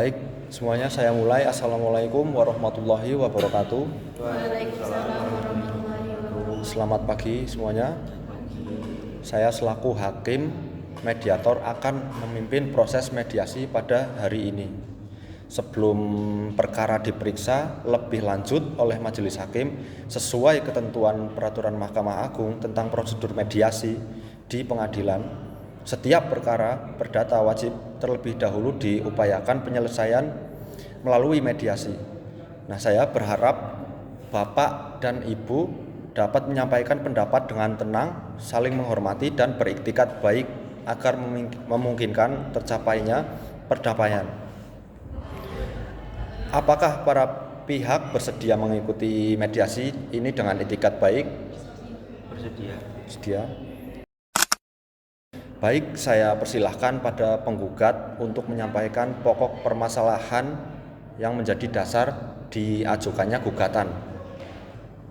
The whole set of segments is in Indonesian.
Baik, semuanya saya mulai. Assalamualaikum warahmatullahi wabarakatuh. Waalaikumsalam warahmatullahi wabarakatuh. Selamat pagi semuanya. Saya selaku hakim mediator akan memimpin proses mediasi pada hari ini. Sebelum perkara diperiksa lebih lanjut oleh majelis hakim sesuai ketentuan peraturan Mahkamah Agung tentang prosedur mediasi di pengadilan, setiap perkara perdata wajib terlebih dahulu diupayakan penyelesaian melalui mediasi. Nah, saya berharap Bapak dan Ibu dapat menyampaikan pendapat dengan tenang, saling menghormati dan beriktikat baik agar memungkinkan tercapainya perdamaian. Apakah para pihak bersedia mengikuti mediasi ini dengan itikat baik? Bersedia. Sedia. Baik, saya persilahkan pada penggugat untuk menyampaikan pokok permasalahan yang menjadi dasar diajukannya gugatan.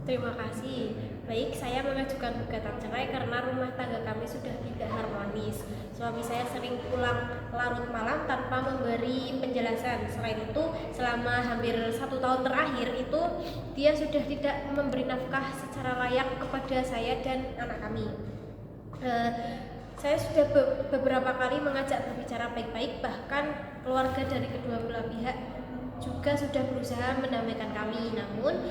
Terima kasih. Baik, saya mengajukan gugatan cerai karena rumah tangga kami sudah tidak harmonis. Suami saya sering pulang larut malam tanpa memberi penjelasan. Selain itu, selama hampir 1 tahun terakhir itu dia sudah tidak memberi nafkah secara layak kepada saya dan anak kami. Saya sudah beberapa kali mengajak berbicara baik-baik, bahkan keluarga dari kedua belah pihak juga sudah berusaha mendamaikan kami, namun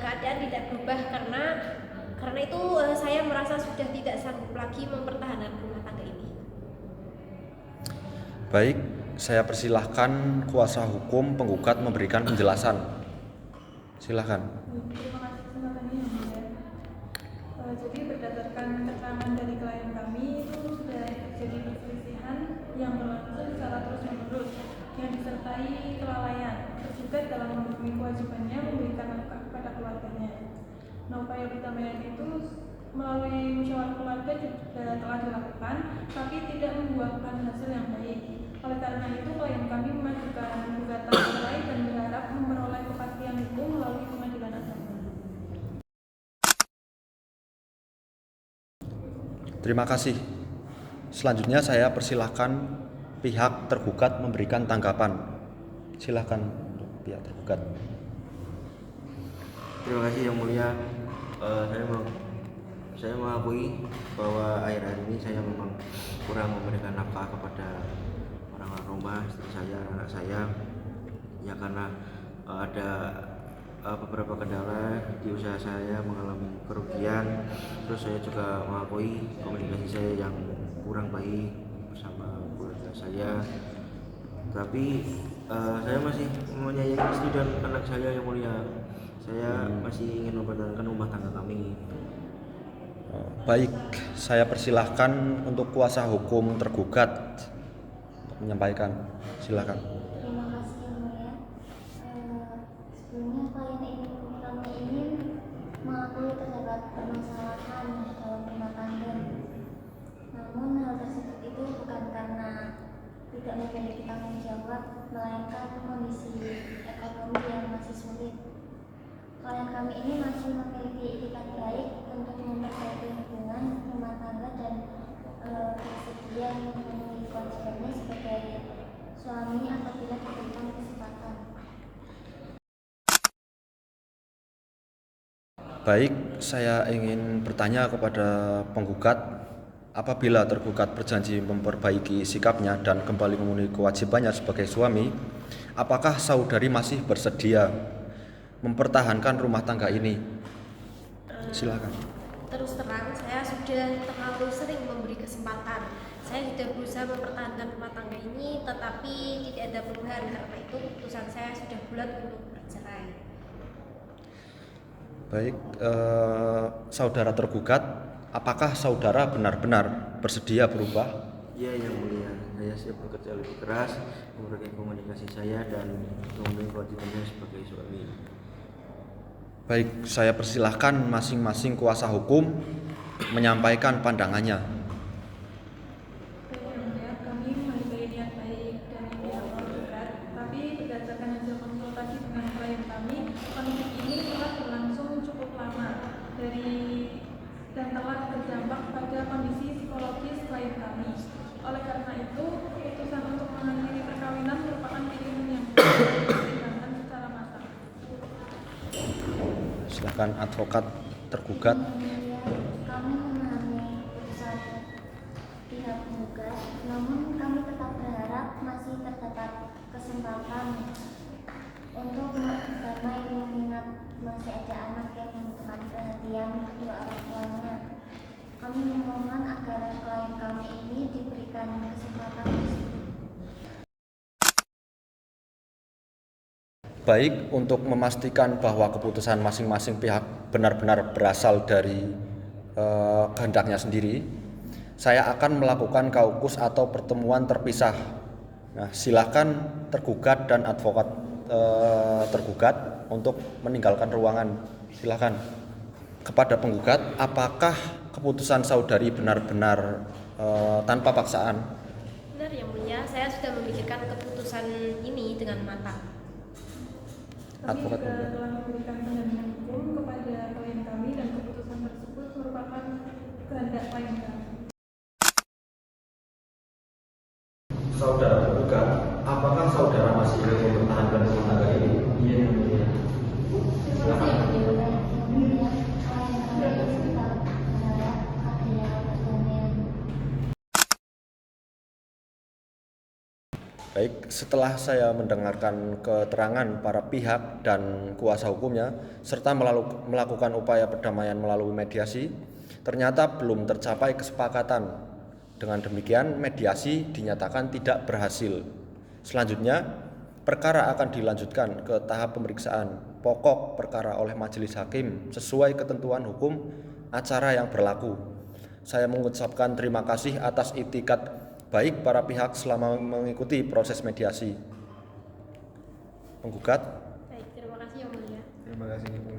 keadaan tidak berubah karena itu saya merasa sudah tidak sanggup lagi mempertahankan rumah tangga ini. Baik, saya persilahkan kuasa hukum penggugat memberikan penjelasan. Silakan. Terima kasih kesempatannya yang mulia. Jadi berdasarkan keterangan dari klien kami itu sudah terjadi perselisihan yang berlangsung secara terus-menerus yang disertai kelalaian tergugat dalam memenuhi kewajibannya memberikan nafkah kepada keluarganya. Nah, upaya perdamaian itu melalui musyawarah keluarga juga telah dilakukan, tapi tidak membuahkan hasil yang baik. Oleh karena itu, klien kami mengajukan gugatan cerai dan berharap memperoleh kepastian hukum melalui pengadilan agama. Terima kasih. Selanjutnya saya persilahkan pihak tergugat memberikan tanggapan. Silakan untuk pihak tergugat. Terima kasih yang mulia. Saya mengakui bahwa akhir-akhir ini saya memang kurang memberikan nafkah kepada orang-orang rumah, istri saya, anak saya, ya karena ada beberapa kendala di usaha saya mengalami kerugian. Terus saya juga mengakui komunikasi saya yang kurang baik bersama keluarga saya. Tapi saya masih menyayangi istri dan anak saya yang mulia. Saya masih ingin mempertahankan rumah tangga kami. Baik, saya persilahkan untuk kuasa hukum tergugat untuk menyampaikan. Silakan. Terima kasih yang mulia. Sebelumnya kami ingin mengakui terdapat permasalahan dalam rumah tangga. Namun hal tersebut itu bukan karena tidak memiliki tanggung jawab, melainkan kondisi ekonomi yang masih sulit. Klien kami ini masih memiliki itikat baik untuk memperbaiki hubungan rumah tangga dan bersedia memenuhi kewajibannya sebagai suami apabila diberikan kesempatan. Baik, saya ingin bertanya kepada penggugat, apabila tergugat berjanji memperbaiki sikapnya dan kembali memenuhi kewajibannya sebagai suami, apakah saudari masih bersedia mempertahankan rumah tangga ini? Silakan. Terus terang, saya sudah terlalu sering memberi kesempatan. Saya sudah berusaha mempertahankan rumah tangga ini, tetapi tidak ada perubahan. Karena itu keputusan saya sudah bulat untuk bercerai. Baik, saudara tergugat, apakah saudara benar-benar bersedia berubah? Ya yang mulia, saya siap bekerja lebih keras, memberikan komunikasi saya dan memenuhi kewajibannya sebagai suami. Baik, saya persilahkan masing-masing kuasa hukum menyampaikan pandangannya. Kami menghargai niat baik dari pihak tergugat, tapi berdasarkan hasil konsultasi dengan klien kami, konflik ini telah berlangsung cukup lama dan telah berdampak pada kondisi psikologis klien kami. Oleh karena itu, keputusan untuk mengakhiri perkawinan merupakan pilihan yang mendengarkan advokat tergugat. Yang mulia, kami memahami keputusan pihak penggugat, namun kami tetap berharap masih terdapat kesempatan untuk berdamai mengingat masih ada anak yang membutuhkan perhatian kedua orang tuanya. Kami memohon agar klien kami ini diberikan kesempatan tersebut. Baik, untuk memastikan bahwa keputusan masing-masing pihak benar-benar berasal dari kehendaknya sendiri, saya akan melakukan kaukus atau pertemuan terpisah. Nah, silakan tergugat dan advokat tergugat untuk meninggalkan ruangan. Silakan. Kepada penggugat, apakah keputusan saudari benar-benar tanpa paksaan? Benar yang mulia, saya sudah memikirkan keputusan ini dengan matang. Kami Advokat juga penggugat. telah memberikan pendampingan hukum kepada klien kami dan keputusan tersebut merupakan kehendak klien kami. Saudara tergugat, apakah saudara masih ingin mempertahankan rumah tangga ini? Iya. Silakan. Yang mulia, klien kami tetap berharap adanya perdamaian. Baik, setelah saya mendengarkan keterangan para pihak dan kuasa hukumnya, serta melakukan upaya perdamaian melalui mediasi, ternyata belum tercapai kesepakatan. Dengan demikian, mediasi dinyatakan tidak berhasil. Selanjutnya, perkara akan dilanjutkan ke tahap pemeriksaan pokok perkara oleh majelis hakim sesuai ketentuan hukum acara yang berlaku. Saya mengucapkan terima kasih atas itikat baik para pihak selama mengikuti proses mediasi. Penggugat. Baik, terima kasih yang mulia. Terima kasih.